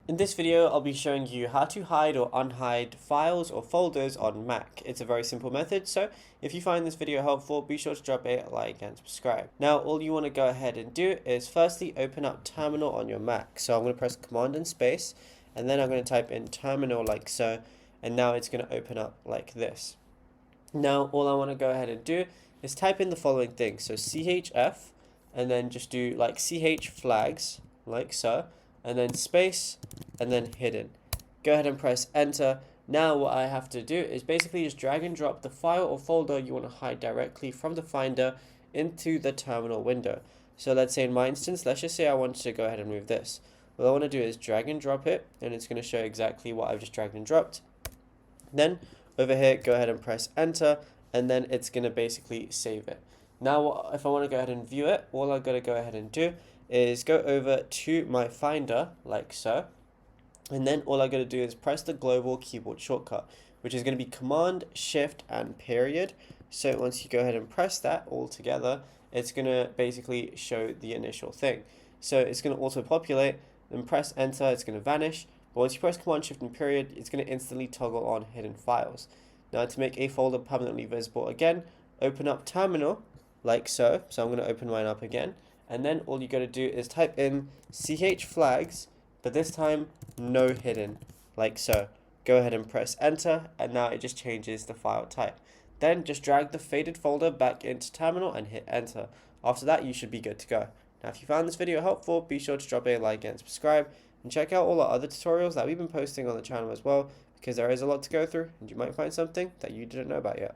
In this video, I'll be showing you how to hide or unhide files or folders on Mac. It's a very simple method, so if you find this video helpful, be sure to drop a like and subscribe. Now, all you want to go ahead and do is firstly open up Terminal on your Mac. So I'm going to press Command and Space, and then I'm going to type in Terminal like so, and now it's going to open up like this. Now, all I want to go ahead and do is type in the following things. So CHF, and then just do like CH flags, like so, and then space, and then hidden. Go ahead and press enter. Now what I have to do is basically just drag and drop the file or folder you want to hide directly from the Finder into the terminal window. So let's say in my instance, let's just say I wanted to go ahead and move this. What I want to do is drag and drop it, and it's going to show exactly what I've just dragged and dropped. Then over here, go ahead and press enter, and then it's going to basically save it. Now, if I want to go ahead and view it, all I've got to go ahead and do is go over to my Finder, like so, and then all I got to do is press the global keyboard shortcut, which is going to be Command, Shift, and period. So once you go ahead and press that all together, it's going to basically show the initial thing. So it's going to auto populate, then press enter, it's going to vanish. But once you press Command, Shift, and period, it's going to instantly toggle on hidden files. Now to make a folder permanently visible again, open up Terminal, like so. So I'm going to open mine up again. And then all you got to do is type in CH flags, but this time no hidden, like so. Go ahead and press enter, and now it just changes the file type. Then just drag the faded folder back into Terminal and hit enter. After that, you should be good to go. Now if you found this video helpful, be sure to drop a like and subscribe, and check out all our other tutorials that we've been posting on the channel as well, because there is a lot to go through, and you might find something that you didn't know about yet.